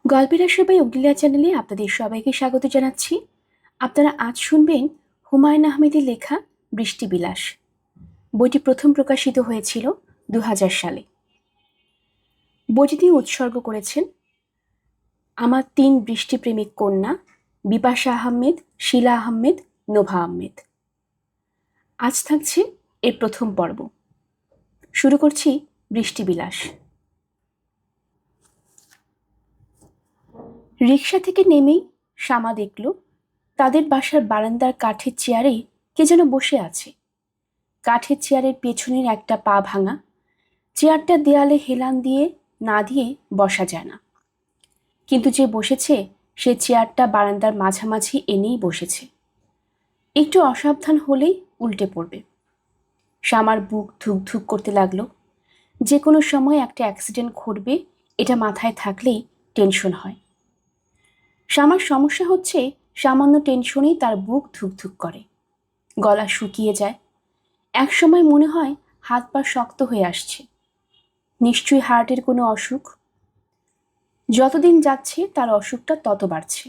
গল্পের আশাবাই অগ্নিলা চ্যানেলে আপনাদের সবাইকে স্বাগত জানাচ্ছি। আপনারা আজ শুনবেন হুমায়ুন আহমেদের লেখা বৃষ্টি বিলাস। বইটি প্রথম প্রকাশিত হয়েছিল 2000 সালে। বইটি তিনি উৎসর্গ করেছেন আমার 3 বৃষ্টিপ্রেমিক কন্যা বিপাশা আহমেদ, শিলা আহমেদ, নোভা আহমেদ। আজ থাকছে এর প্রথম পর্ব। শুরু করছি বৃষ্টি বিলাস। রিকশা থেকে নেমেই শ্যামা দেখল তাদের বাসার বারান্দার কাঠের চেয়ারে কে যেন বসে আছে। কাঠের চেয়ারের পেছনের একটা পা ভাঙা। চেয়ারটা দেয়ালে হেলান দিয়ে না দিয়ে বসা যায় না, কিন্তু যে বসেছে সে চেয়ারটা বারান্দার মাঝামাঝি এনেই বসেছে। একটু অসাবধান হলেই উল্টে পড়বে। শ্যামার বুক ধুক ধুক করতে লাগলো। যে কোনো সময় একটা অ্যাক্সিডেন্ট ঘটবে এটা মাথায় থাকলেই টেনশন হয়। শ্যামার সমস্যা হচ্ছে সামান্য টেনশনেই তার বুক ধুকধুক করে, গলা শুকিয়ে যায়। একসময় মনে হয় হাত পা শক্ত হয়ে আসছে। নিশ্চয়ই হার্টের কোনো অসুখ। যতদিন যাচ্ছে তার অসুখটা তত বাড়ছে।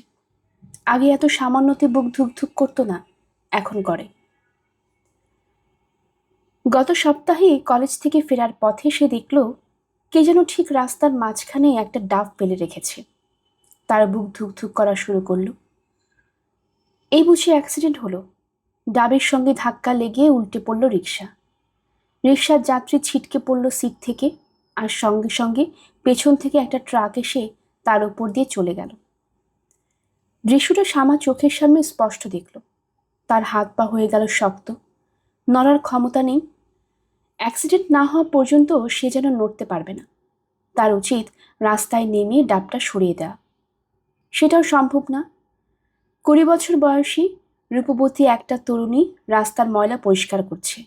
আগে এত সামান্যতে বুক ধুকধুক করতো না, এখন করে। গত সপ্তাহে কলেজ থেকে ফেরার পথে সে দেখল কে যেন ঠিক রাস্তার মাঝখানে একটা ডাব ফেলে রেখেছে। তার বুক ধুকধুক করা শুরু করলো। এই বুঝি অ্যাক্সিডেন্ট হলো। ডাবের সঙ্গে ধাক্কা লেগে উল্টে পড়ল রিকশা। রিকশার যাত্রী ছিটকে পড়ল সিট থেকে, আর সঙ্গে সঙ্গে পেছন থেকে একটা ট্রাক এসে তার উপর দিয়ে চলে গেল। দৃশ্যটা শ্যামা চোখের সামনে স্পষ্ট দেখল। তার হাত পা হয়ে গেল শক্ত, নড়ার ক্ষমতা নেই। অ্যাক্সিডেন্ট না হওয়া পর্যন্ত সে যেন নড়তে পারবে না। তার উচিত রাস্তায় নেমে ডাবটা সরিয়ে দেওয়া। সেটাও সম্ভব না। 20 বছর বয়সী রূপবতী একটা তরুণী রাস্তার ময়লা পরিষ্কার করছে।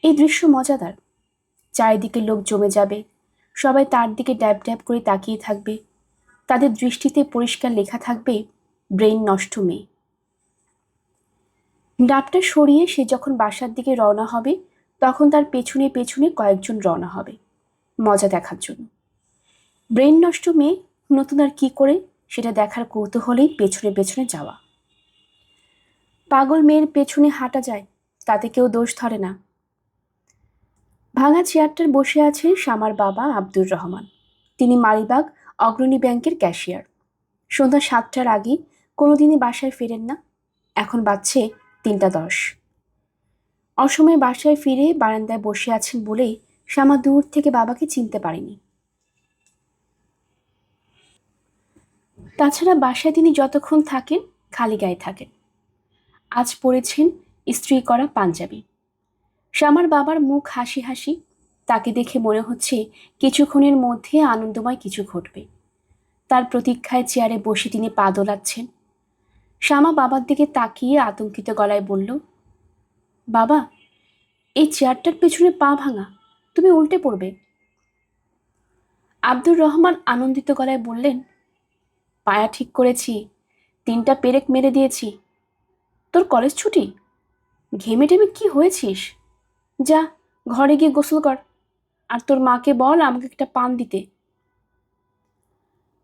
এই দৃশ্য মজাদার। চারিদিকে লোক জমে যাবে, সবাই তার দিকে ড্যাব ড্যাব করে তাকিয়ে থাকবে। তাদের দৃষ্টিতে পরিষ্কার লেখা থাকবে, ব্রেইন নষ্ট মেয়ে। ডাবটা সরিয়ে সে যখন বাসার দিকে রওনা হবে তখন তার পেছনে পেছনে কয়েকজন রওনা হবে মজা দেখার জন্য। ব্রেইন নষ্ট মেয়ে নতুন আর কি করে সেটা দেখার কৌতূহলেই পেছনে পেছনে যাওয়া। পাগল মেয়ের পেছনে হাঁটা যায়, তাতে কেউ দোষ ধরে না। ভাঙা চেয়ারটার বসে আছেন শ্যামার বাবা আব্দুর রহমান। তিনি মালিবাগ অগ্রণী ব্যাংকের ক্যাশিয়ার। সন্ধ্যা 7টার আগে কোনোদিনই বাসায় ফেরেন না। এখন বাজছে 3:10। অসময়ে বাসায় ফিরে বারান্দায় বসে আছেন বলেই শ্যামা দূর থেকে বাবাকে চিনতে পারেনি। তাছাড়া বাসায় তিনি যতক্ষণ থাকেন খালি গায়ে থাকেন। আজ পরেছেন ইস্ত্রি করা পাঞ্জাবি। শ্যামার বাবার মুখ হাসি হাসি। তাকে দেখে মনে হচ্ছে কিছুক্ষণের মধ্যে আনন্দময় কিছু ঘটবে। তার প্রতীক্ষায় চেয়ারে বসে তিনি পা দোলাচ্ছেন। শ্যামা বাবার দিকে তাকিয়ে আতঙ্কিত গলায় বলল, বাবা, এই চেয়ারটার পেছনে পা ভাঙা, তুমি উল্টে পড়বে। আব্দুর রহমান আনন্দিত গলায় বললেন, পায়া ঠিক করেছি, 3টা পেরেক মেরে দিয়েছি। তোর কলেজ ছুটি? ঘেমে টেমে কি হয়েছিস? যা ঘরে গিয়ে গোসল কর, আর তোর মাকে বল আমাকে একটা পান দিতে।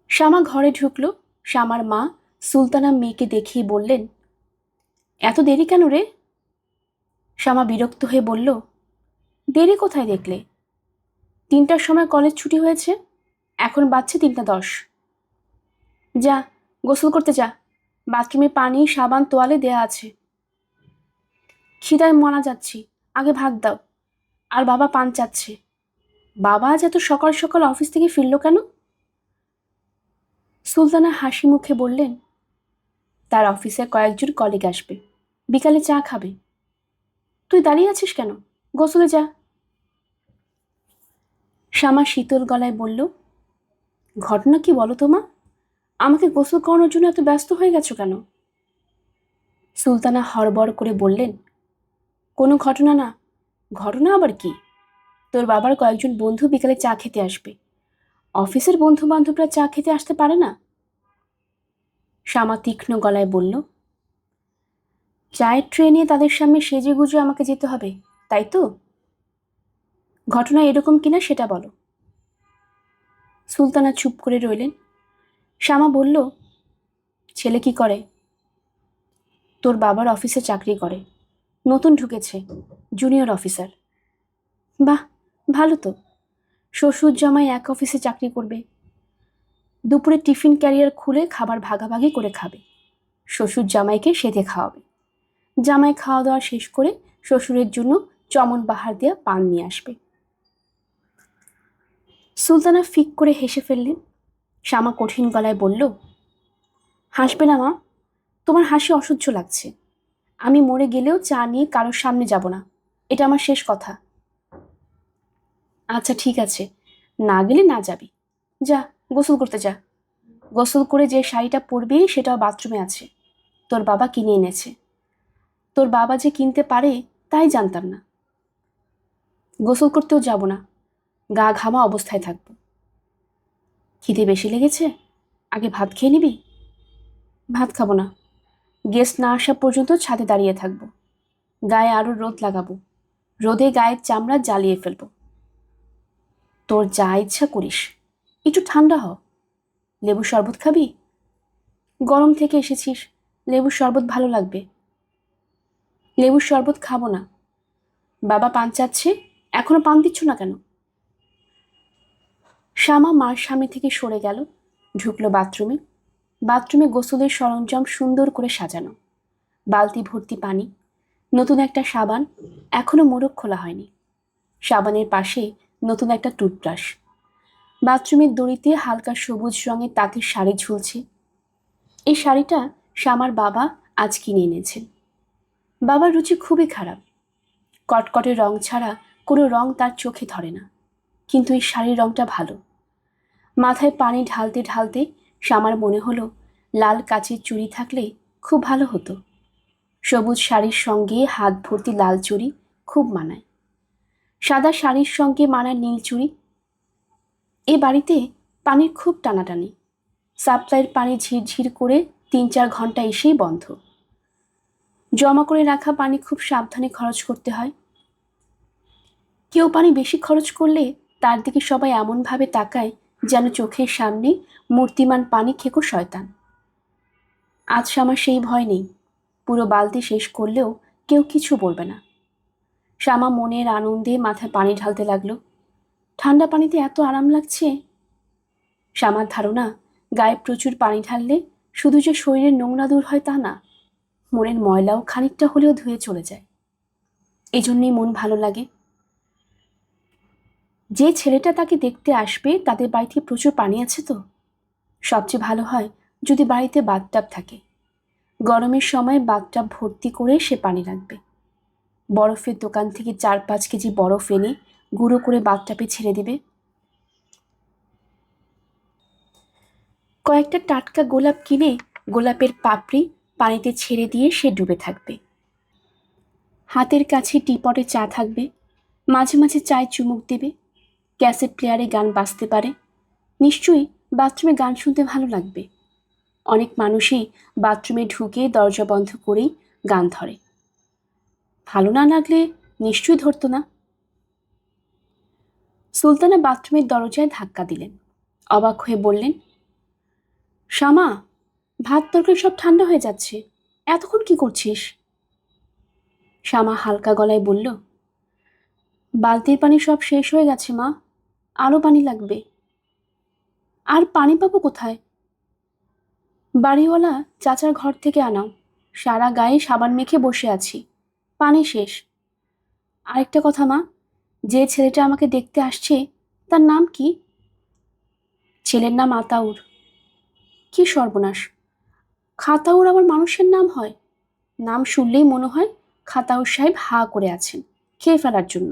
শ্যামা ঘরে ঢুকল। শ্যামার মা সুলতানা মেয়েকে দেখেই বললেন, এত দেরি কেন রে? শ্যামা বিরক্ত হয়ে বলল, দেরি কোথায় দেখলে? 3টার সময় কলেজ ছুটি হয়েছে, এখন বাজছে 3:10। যা গোসল করতে যা, বাথরুমে পানি সাবান তোয়ালে দেয়া আছে। খিদায় মারা যাচ্ছি, আগে ভাত দাও। আর বাবা পান চাচ্ছে। বাবা আজ এত সকাল সকাল অফিস থেকে ফিরল কেন? সুলতানা হাসি মুখে বললেন, তার অফিসে কয়েকজন কলিগ আসবে, বিকালে চা খাবে। তুই দাঁড়িয়ে আছিস কেন? গোসলে যা। শ্যামা শীতল গলায় বলল, ঘটনা কি বলো তো মা? আমাকে গোসল করানোর জন্য এত ব্যস্ত হয়ে গেছো কেন? সুলতানা হড়বড় করে বললেন, কোনো ঘটনা না। ঘটনা আবার কি? তোর বাবার কয়েকজন বন্ধু বিকালে চা খেতে আসবে। অফিসের বন্ধু বান্ধবরা চা খেতে আসতে পারে না? শ্যামা তীক্ষ্ণ গলায় বলল, চায়ের ট্রেনে তাদের সামনে সেজে গুজে আমাকে যেতে হবে, তাই তো? ঘটনা এরকম কিনা সেটা বলো। সুলতানা চুপ করে রইলেন। শ্যামা বলল, ছেলে কি করে? তোর বাবার অফিসে চাকরি করে, নতুন ঢুকেছে, জুনিয়র অফিসার। বাহ, ভালো তো। শ্বশুর জামাই এক অফিসে চাকরি করবে, দুপুরে টিফিন ক্যারিয়ার খুলে খাবার ভাগাভাগি করে খাবে, শ্বশুর জামাইকে সেধে খাওয়াবে, জামাই খাওয়া দাওয়া শেষ করে শ্বশুরের জন্য চমন বাহার দেওয়া পান নিয়ে আসবে। সুলতানা ফিক করে হেসে ফেললেন। শ্যামা কঠিন গলায় বলল, হাসবে না মা, তোমার হাসি অসহ্য লাগছে। আমি মরে গেলেও চা নিয়ে কারোর সামনে যাব না, এটা আমার শেষ কথা। আচ্ছা ঠিক আছে, না গেলে না যাবি, যা গোসল করতে যা। গোসল করে যে শাড়িটা পরবি সেটাও বাথরুমে আছে, তোর বাবা কিনে এনেছে। তোর বাবা যে কিনতে পারে তাই জানতাম না। গোসল করতেও যাব না, গা ঘামা অবস্থায় থাকবো। খিদে বেশি লেগেছে, আগে ভাত খেয়ে নিবি? ভাত খাবো না, গেস্ট না আসা পর্যন্ত ছাদে দাঁড়িয়ে থাকবো, গায়ে আরো রোদ লাগাবো, রোদে গায়ের চামড়া জ্বালিয়ে ফেলবো। তোর যা ইচ্ছা করিস, একটু ঠান্ডা হ। লেবু শরবত খাবি? গরম থেকে এসেছিস, লেবুর শরবত ভালো লাগবে। লেবুর শরবত খাবো না। বাবা পান চাচ্ছে, এখনো পান দিচ্ছ না কেন? শ্যামা মার সামনে থেকে সরে গেল, ঢুকলো বাথরুমে। বাথরুমে গোসলের সরঞ্জাম সুন্দর করে সাজানো, বালতি ভর্তি পানি, নতুন একটা সাবান, এখনো মোড়ক খোলা হয়নি। সাবানের পাশে নতুন একটা টুথব্রাশ। বাথরুমের দড়িতে হালকা সবুজ রঙের তাঁতের শাড়ি ঝুলছে। এই শাড়িটা শ্যামার বাবা আজ কিনে এনেছেন। বাবার রুচি খুবই খারাপ, কটকটে রং ছাড়া কোনো রং তার চোখে ধরে না, কিন্তু এই শাড়ির রংটা ভালো। মাথায় পানি ঢালতে ঢালতে শ্যামার মনে হলো লাল কাচের চুড়ি থাকলে খুব ভালো হতো। সবুজ শাড়ির সঙ্গে হাত ভর্তি লাল চুড়ি খুব মানায়, সাদা শাড়ির সঙ্গে মানায় নীল চুড়ি। এ বাড়িতে পানির খুব টানাটানি, সাপ্লাইয়ের পানি ঝিরঝির করে 3-4 ঘন্টা এসেই বন্ধ। জমা করে রাখা পানি খুব সাবধানে খরচ করতে হয়। কেউ পানি বেশি খরচ করলে তার দিকে সবাই এমনভাবে তাকায় যেন চোখের সামনে মূর্তিমান পানি খেকো শয়তান। আজ শ্যামার সেই ভয় নেই, পুরো বালতি শেষ করলেও কেউ কিছু বলবে না। শ্যামা মনের আনন্দে মাথায় পানি ঢালতে লাগলো। ঠান্ডা পানিতে এত আরাম লাগছে। শ্যামার ধারণা, গায়ে প্রচুর পানি ঢাললে শুধু যে শরীরের নোংরা দূর হয় তা না, মনের ময়লাও খানিকটা হলেও ধুয়ে চলে যায়। এই জন্যই মন ভালো লাগে। যে ছেলেটা তাকে দেখতে আসবে তাদের বাড়িতে প্রচুর পানি আছে তো। সবচেয়ে ভালো হয় যদি বাড়িতে বাথটাব থাকে। গরমের সময় বাথটাব ভর্তি করে সে পানি রাখবে। বরফের দোকান থেকে 4-5 কেজি বরফ এনে গুঁড়ো করে বাথটাবে ছেড়ে দেবে। কয়েকটা টাটকা গোলাপ কিনে গোলাপের পাপড়ি পানিতে ছেড়ে দিয়ে সে ডুবে থাকবে। হাতের কাছে টিপটে চা থাকবে, মাঝে মাঝে চায়ে চুমুক দেবে। ক্যাসেট প্লেয়ারে গান বাজতে পারে, নিশ্চয়ই বাথরুমে গান শুনতে ভালো লাগবে। অনেক মানুষই বাথরুমে ঢুকে দরজা বন্ধ করেই গান ধরে। ভালো না লাগলে নিশ্চয়ই ধরতো না। সুলতানা বাথরুমের দরজায় ধাক্কা দিলেন, অবাক হয়ে বললেন, শ্যামা, ভাত তরকারি সব ঠান্ডা হয়ে যাচ্ছে, এতক্ষণ কি করছিস? শ্যামা হালকা গলায় বলল, বালতির পানি সব শেষ হয়ে গেছে মা, আরও পানি লাগবে। আর পানি পাবো কোথায়? বাড়িওয়ালা চাচার ঘর থেকে আনাও, সারা গায়ে সাবান মেখে বসে আছি, পানি শেষ। আরেকটা কথা মা, যে ছেলেটা আমাকে দেখতে আসছে তার নাম কি? ছেলের নাম আতাউর। কি সর্বনাশ, খাতাউর আবার মানুষের নাম হয়? নাম শুনলেই মনে হয় খাতাউর সাহেব হা করে আছেন খেয়ে ফেলার জন্য।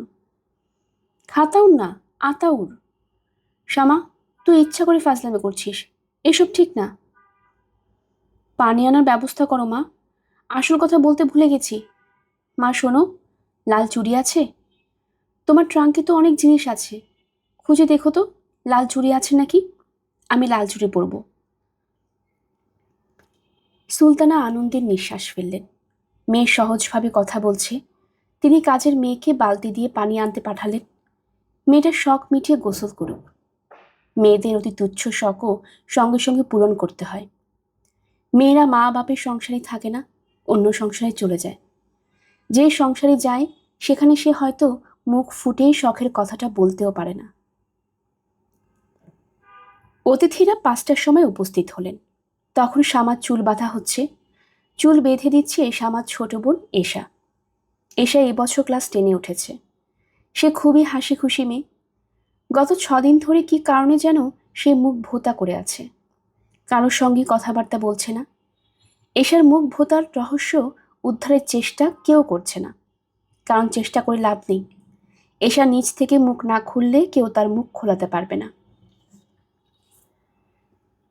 খাতাউর না, আতাউর। শ্যামা, তুই ইচ্ছা করে ফাজলামি করছিস, এসব ঠিক না। পানি আনার ব্যবস্থা করো মা, আসল কথা বলতে ভুলে গেছি। মা শোনো, লাল চুড়ি আছে? তোমার ট্রাঙ্কে তো অনেক জিনিস আছে, খুঁজে দেখো তো লাল চুড়ি আছে নাকি, আমি লাল চুড়ি পরব। সুলতানা আনন্দের নিঃশ্বাস ফেললেন। মেয়ে সহজভাবে কথা বলছে, তিনি কাজের মেয়েকে বালতি দিয়ে পানি আনতে পাঠালেন। মেয়েটার শখ মিটিয়ে গোসল করুক। মেয়েদের অতি তুচ্ছ শখও সঙ্গে সঙ্গে পূরণ করতে হয়। মেয়েরা মা বাপের সংসারে থাকে না, অন্য সংসারে চলে যায়। যে সংসারে যায় সেখানে সে হয়তো মুখ ফুটেই শখের কথাটা বলতেও পারে না। অতিথিরা 5টার সময় উপস্থিত হলেন। তখন শামার চুল বাঁধা হচ্ছে। চুল বেঁধে দিচ্ছে শামার ছোট বোন এশা। এশা এবছর ক্লাস 10-এ উঠেছে। সে খুবই হাসি খুশি মেয়ে। গত 6 দিন ধরে কি কারণে যেন সে মুখ ভোঁতা করে আছে, কারোর সঙ্গে কথাবার্তা বলছে না। এশার মুখ ভোঁতার রহস্য উদ্ধারের চেষ্টা কেউ করছে না, কারণ চেষ্টা করে লাভ নেই। এশা নিজ থেকে মুখ না খুললে কেউ তার মুখ খোলাতে পারবে না।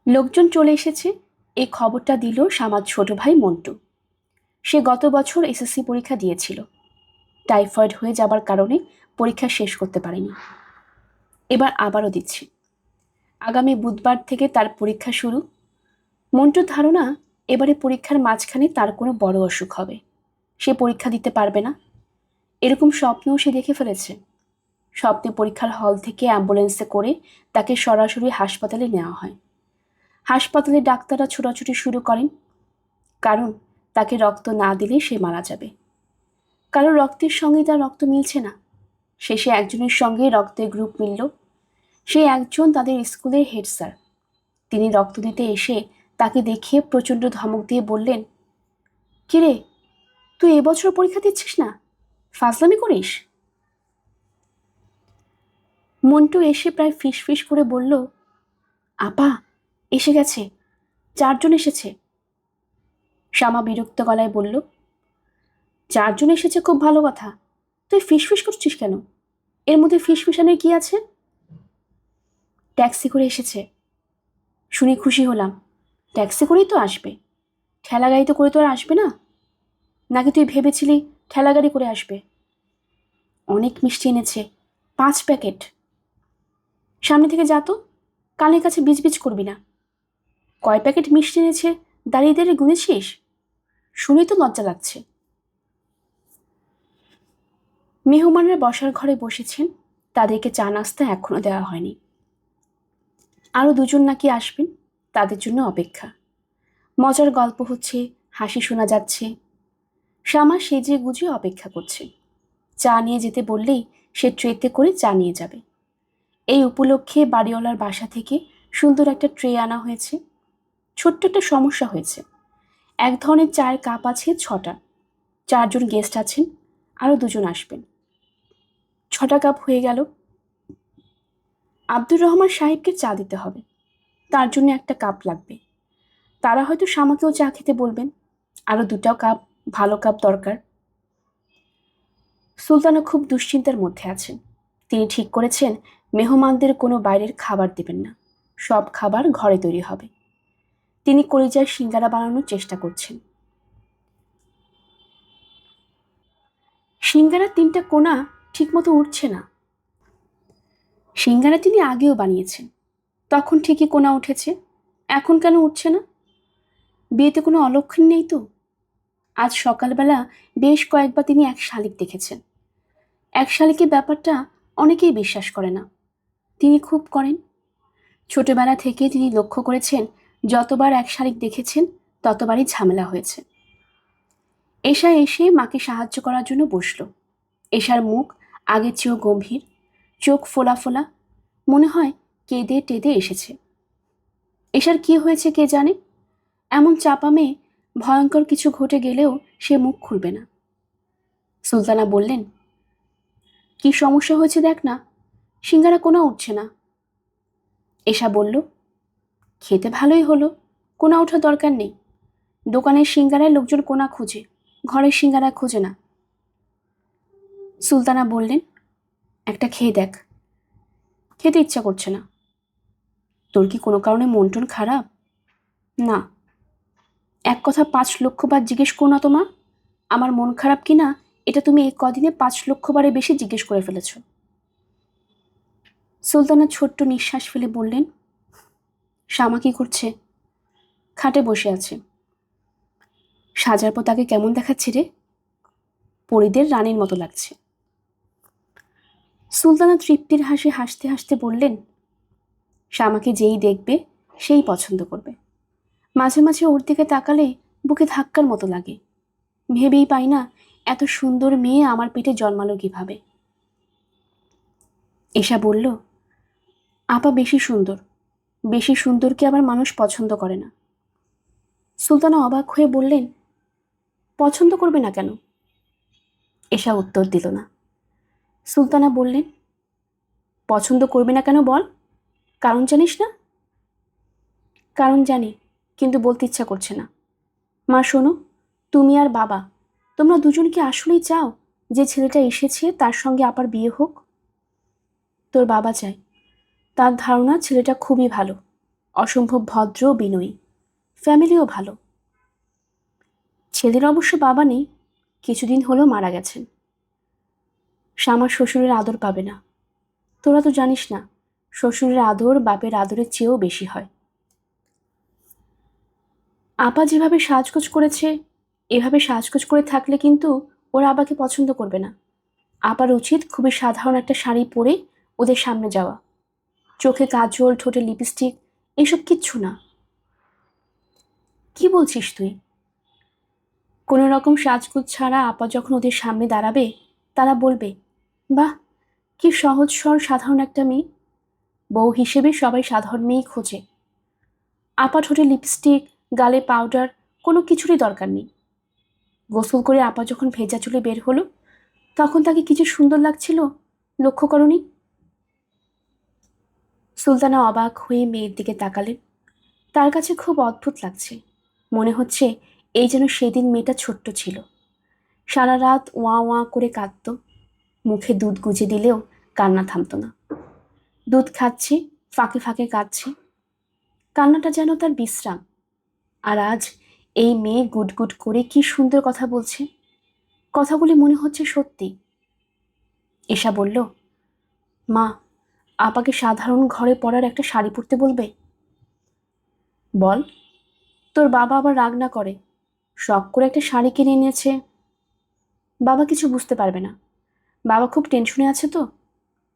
লোকজন চলে এসেছে। এই খবরটা দিল শামার ছোট ভাই মন্টু। সে গত বছর এসএসসি পরীক্ষা দিয়েছিল। টাইফয়েড হয়ে যাবার কারণে পরীক্ষা শেষ করতে পারেনি। এবার আবারও দিচ্ছে। আগামী বুধবার থেকে তার পরীক্ষা শুরু। মন্টুর ধারণা এবারে পরীক্ষার মাঝখানে তার কোনো বড় অসুখ হবে, সে পরীক্ষা দিতে পারবে না। এরকম স্বপ্নও সে দেখে ফেলেছে। স্বপ্নে পরীক্ষার হল থেকে অ্যাম্বুলেন্সে করে তাকে সরাসরি হাসপাতালে নেওয়া হয়। হাসপাতালে ডাক্তাররা ছোটাছুটি শুরু করেন, কারণ তাকে রক্ত না দিলে সে মারা যাবে। কারো রক্তের সঙ্গে তার রক্ত মিলছে না। শেষে একজনের সঙ্গে রক্তের গ্রুপ মিলল। সে একজন তাদের স্কুলের হেড স্যার। তিনি রক্ত দিতে এসে তাকে দেখিয়ে প্রচণ্ড ধমক দিয়ে বললেন, কিরে, তুই এবছর পরীক্ষা দিচ্ছিস না, ফাজলামি করিস? মন্টু এসে প্রায় ফিস করে বলল, আপা এসে গেছে, 4জন এসেছে। শ্যামা বিরক্ত গলায় বলল, 4জন এসেছে খুব ভালো কথা, তুই ফিস করছিস কেন? এর মধ্যে ফিসফিসানের কি আছে? ট্যাক্সি করে এসেছে। শুনে খুশি হলাম। ট্যাক্সি করেই তো আসবে, ঠেলা গাড়িতে করে তো আর আসবে না। নাকি তুই ভেবেছিলি ঠেলা গাড়ি করে আসবে? অনেক মিষ্টি এনেছে, 5 প্যাকেট। সামনে থেকে যা তো, কানের কাছে বিজবিজ করবি না। কয় প্যাকেট মিষ্টি এনেছে দাঁড়িয়ে দাঁড়িয়ে গুনেছিস? শুনেই তো লজ্জা লাগছে। মেহমানরা বসার ঘরে বসেছেন, তাদেরকে চা নাস্তা এখনো দেওয়া হয়নি। আরও 2জন নাকি আসবেন, তাদের জন্য অপেক্ষা। মজার গল্প হচ্ছে, হাসি শোনা যাচ্ছে। শ্যামা সেজে গুজে অপেক্ষা করছে। চা নিয়ে যেতে বললেই সে ট্রেতে করে চা নিয়ে যাবে। এই উপলক্ষে বাড়িওয়ালার বাসা থেকে সুন্দর একটা ট্রে আনা হয়েছে। ছোট্ট একটা সমস্যা হয়েছে, এক ধরনের চায়ের কাপ আছে 6টা। 4জন গেস্ট আছেন, আরও 2জন আসবেন। 6টা কাপ হয়ে গেল। আব্দুর রহমান সাহেবকে চা দিতে হবে, তার জন্য একটা কাপ লাগবে। তারা হয়তো শ্যামাকেও চা খেতে বলবেন, আরও 2টা কাপ, ভালো কাপ দরকার। সুলতানা খুব দুশ্চিন্তার মধ্যে আছেন। তিনি ঠিক করেছেন মেহমানদের কোনো বাইরের খাবার দেবেন না, সব খাবার ঘরে তৈরি হবে। তিনি কলিজার সিঙ্গারা বানানোর চেষ্টা করছেন। সিঙ্গারার 3টা কোণা ঠিকমতো উঠছে না। সিঙ্গারা তিনি আগেও বানিয়েছেন, তখন ঠিকই কোণা উঠেছে, এখন কেন উঠছে না? বিয়েতে কোনো অলক্ষণ নেই তো? আজ সকালবেলা বেশ কয়েকবার তিনি এক শালিক দেখেছেন। এক শালিকের ব্যাপারটা অনেকেই বিশ্বাস করে না, তিনি খুব করেন। ছোটবেলা থেকে তিনি লক্ষ্য করেছেন, যতবার এক শালিক দেখেছেন ততবারই ঝামেলা হয়েছে। এশা এসে মাকে সাহায্য করার জন্য বসল। এশার মুখ আগের চেয়েও গম্ভীর, চোখ ফোলা ফোলা, মনে হয় কেঁদে টেদে এসেছে। এশার কি হয়েছে কে জানে, এমন চাপা মেয়ে, ভয়ঙ্কর কিছু ঘটে গেলেও সে মুখ খুলবে না। সুলতানা বললেন, কি সমস্যা হয়েছে দেখ না, সিঙ্গারা কোনা উঠছে না। এশা বলল, খেতে ভালোই হলো, কোনা ওঠার দরকার নেই। দোকানের সিঙ্গারায় লোকজন কোনা খোঁজে, ঘরের সিঙ্গারা খোঁজে না। সুলতানা বললেন, একটা খেয়ে দেখ। খেতে ইচ্ছা করছে না। তোর কি কোনো কারণে মন টন খারাপ? না। এক কথা 5 লক্ষবার জিজ্ঞেস করো না তোমা, আমার মন খারাপ কি না এটা তুমি এই কদিনে 5 লক্ষবারে বেশি জিজ্ঞেস করে ফেলেছ। সুলতানা ছোট্ট নিঃশ্বাস ফেলে বললেন, শ্যামা কি করছে? খাটে বসে আছে। সাজার পর তাকে কেমন দেখাচ্ছে রে? পরিদের রানীর মতো লাগছে। সুলতানা তৃপ্তির হাসি হাসতে হাসতে বললেন, শ্যামাকে যেই দেখবে সেই পছন্দ করবে। মাঝে মাঝে ওর দিকে তাকালে বুকে ধাক্কার মতো লাগে। ভেবেই পাই না এত সুন্দর মেয়ে আমার পেটে জন্মালো কিভাবে। এশা বলল, আপা বেশি সুন্দর, বেশি সুন্দরকে আবার মানুষ পছন্দ করে না। সুলতানা অবাক হয়ে বললেন, পছন্দ করবে না কেন? এশা উত্তর দিল না। সুলতানা বললেন, পছন্দ করবে না কেন বল, কারণ জানিস না? কারণ জানি, কিন্তু বলতে ইচ্ছা করছে না। মা শোনো, তুমি আর বাবা, তোমরা দুজন কি আসলেই চাও যে ছেলেটা এসেছে তার সঙ্গে আবার বিয়ে হোক? তোর বাবা চায়। তার ধারণা ছেলেটা খুবই ভালো, অসম্ভব ভদ্র ও বিনয়ী, ফ্যামিলিও ভালো। ছেলের অবশ্য বাবা নেই, কিছুদিন হলো মারা গেছেন। শ্যামার শ্বশুরের আদর পাবে না। তোরা তো জানিস না, শ্বশুরের আদর বাপের আদরের চেয়েও বেশি হয়। আপা যেভাবে সাজগোজ করেছে, এভাবে সাজগোজ করে থাকলে কিন্তু ওরা আপাকে পছন্দ করবে না। আপার উচিত খুবই সাধারণ একটা শাড়ি পরে ওদের সামনে যাওয়া। চোখে কাজল, ঠোঁটে লিপস্টিক, এসব কিচ্ছু না। কি বলছিস তুই? কোনো রকম সাজগোজ ছাড়া আপা যখন ওদের সামনে দাঁড়াবে, তারা বলবে, বাহ, কি সহজ সরল সাধারণ একটা মেয়ে। বউ হিসেবে সবাই সাধারণ মেয়েই খোঁজে। আপা ঠোঁটে লিপস্টিক, গালে পাউডার, কোনো কিছুরই দরকার নেই। গোসল করে আপা যখন ভেজা চুলে বের হলো, তখন তাকে কিছু সুন্দর লাগছিল, লক্ষ্য করনি? সুলতানা অবাক হয়ে মেয়ের দিকে তাকালেন। তার কাছে খুব অদ্ভুত লাগছে। মনে হচ্ছে এই যেন সেদিন মেয়েটা ছোট্ট ছিল, সারা রাত ওয়া ওয়া করে কাঁদত, মুখে দুধ গুজে দিলেও কান্না থামত না। দুধ খাচ্ছে, ফাঁকে ফাঁকে কাঁদছে, কান্নাটা যেন তার বিশ্রাম। আর আজ এই মেয়ে গুটগুট করে কি সুন্দর কথা বলছে, কথাগুলি মনে হচ্ছে সত্যি। এশা বলল, মা, আপাকে সাধারণ ঘরে পরার একটা শাড়ি পরতে বলবে? বল, তোর বাবা আবার রাগ না করে, শখ করে একটা শাড়ি কিনে এনেছে। বাবা কিছু বুঝতে পারবে না, বাবা খুব টেনশনে আছে তো,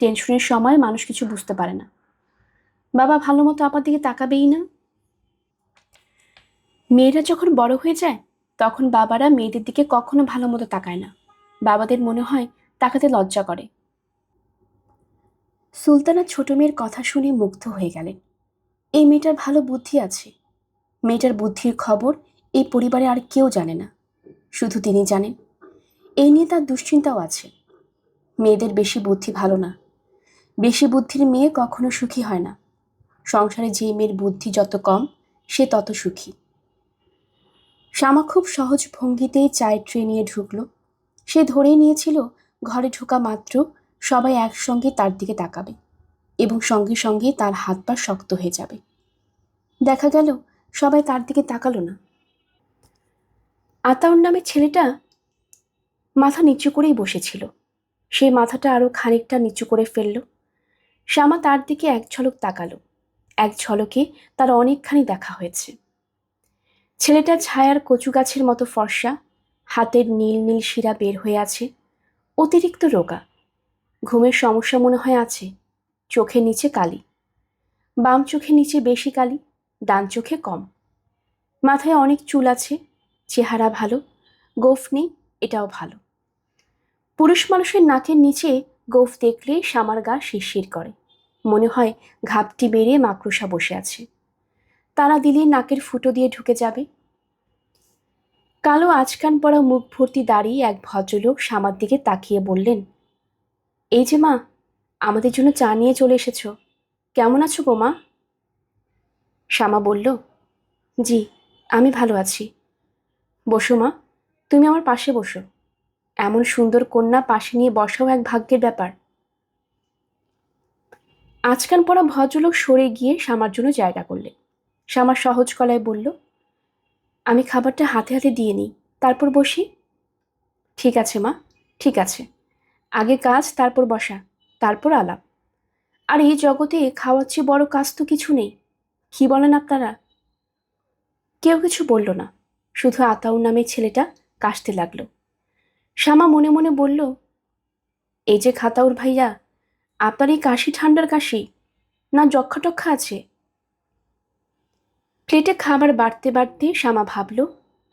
টেনশনের সময় মানুষ কিছু বুঝতে পারে না। বাবা ভালো মতো আপার দিকে তাকাবেই না। মেয়েরা যখন বড় হয়ে যায়, তখন বাবারা মেয়েদের দিকে কখনো ভালো মতো তাকায় না। বাবাদের মনে হয় তাকাতে লজ্জা করে। সুলতানা ছোট মেয়ের কথা শুনে মুগ্ধ হয়ে গেলেন। এই মেয়েটার ভালো বুদ্ধি আছে। মেয়েটার বুদ্ধির খবর এই পরিবারে আর কেউ জানে না, শুধু তিনি জানেন। এই নিয়ে তার দুশ্চিন্তাও আছে। মেয়েদের বেশি বুদ্ধি ভালো না। বেশি বুদ্ধির মেয়ে কখনো সুখী হয় না। সংসারে যে মেয়ের বুদ্ধি যত কম, সে তত সুখী। শ্যামা খুব সহজ ভঙ্গিতেই চায়ের ট্রে নিয়ে ঢুকলো। সে ধরেই নিয়েছিল ঘরে ঢোকা মাত্র সবাই একসঙ্গে তার দিকে তাকাবে এবং সঙ্গে সঙ্গে তার হাত পা শক্ত হয়ে যাবে। দেখা গেল সবাই তার দিকে তাকালো না। আতাউর নামের ছেলেটা মাথা নিচু করেই বসেছিল। সেই মাথাটা আরো খানিকটা নিচু করে ফেলল। শ্যামা তার দিকে এক ঝলক তাকালো। এক ঝলকে তার অনেকখানি দেখা হয়েছে। ছেলেটা ছায়ার কচু গাছের মতো ফর্সা, হাতের নীল নীল শিরা বের হয়ে আছে, অতিরিক্ত রোগা। ঘুমের সমস্যা মনে হয় আছে। চোখের নিচে কালি, বাম চোখের নিচে বেশি কালি, ডান চোখে কম। মাথায় অনেক চুল আছে, চেহারা ভালো, গোঁফ নেই, এটাও ভালো। পুরুষ মানুষের নাকের নিচে গোঁফ দেখলে শ্যামার গা শিরশির করে, মনে হয় ঘাপটি বেড়ে মাকড়সা বসে আছে, তারা দিলে নাকের ফুটো দিয়ে ঢুকে যাবে। কালো আচকান পরা মুখ ভর্তি দাঁড়িয়ে এক ভদ্রলোক শ্যামার দিকে তাকিয়ে বললেন, এই যে মা, আমাদের জন্য চা নিয়ে চলে এসেছ, কেমন আছো গো মা? শ্যামা বলল, জি, আমি ভালো আছি। বসো মা, তুমি আমার পাশে বসো। এমন সুন্দর কন্যা পাশে নিয়ে বসাও এক ভাগ্যের ব্যাপার। আচকান পরা ভদ্রলোক সরে গিয়ে শ্যামার জন্য জায়গা করলেন। শ্যামা সহজ গলায় বলল, আমি খাবারটা হাতে হাতে দিয়ে নিই, তারপর বসি। ঠিক আছে মা, ঠিক আছে, আগে কাজ, তারপর বসা, তারপর আলাপ। আর এই জগতে খাওয়ার চেয়ে বড় কাজ তো কিছু নেই, কি বলেন আপনারা? কেউ কিছু বলল না, শুধু আতাউর নামের ছেলেটা কাশতে লাগলো। শ্যামা মনে মনে বলল, এই যে খাতাউর ভাইয়া, আপনার এই কাশি ঠান্ডার কাশি, না যক্ষা টক্ষা আছে? প্লেটে খাবার বাড়তে বাড়তে শ্যামা ভাবল,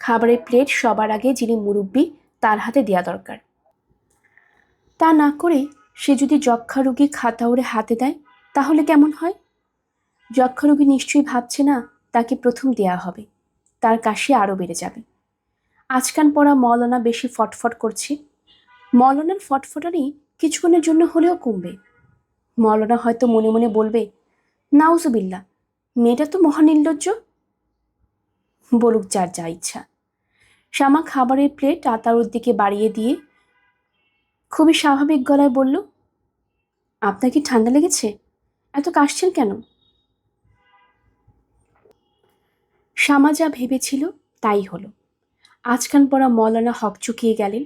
খাবারের প্লেট সবার আগে যিনি মুরব্বী তার হাতে দেয়া দরকার। তা না করে সে যদি যক্ষা রোগী খাতা ওরে হাতে দেয় তাহলে কেমন হয়? যক্ষা রোগী নিশ্চয়ই ভাবছে না তাকে প্রথম দেয়া হবে, তার কাশি আরও বেড়ে যাবে। আজকান পড়া মৌলানা বেশি ফটফট করছে। মৌলানার ফটফটানি কিছুক্ষণের জন্য হলেও কমবে। মৌলানা হয়তো মনে মনে বলবে, নাউজুবিল্লাহ, মেয়েটা তো মহা নির্লজ্জ। বলুক যার যা ইচ্ছা। শ্যামা খাবারের প্লেট আতাউর দিকে বাড়িয়ে দিয়ে খুবই স্বাভাবিক গলায় বলল, আপনার কি ঠান্ডা লেগেছে? এত কাশছেন কেন? শ্যামা যা ভেবেছিল তাই হলো। আজকান পড়া মৌলানা হকচকিয়ে গেলেন।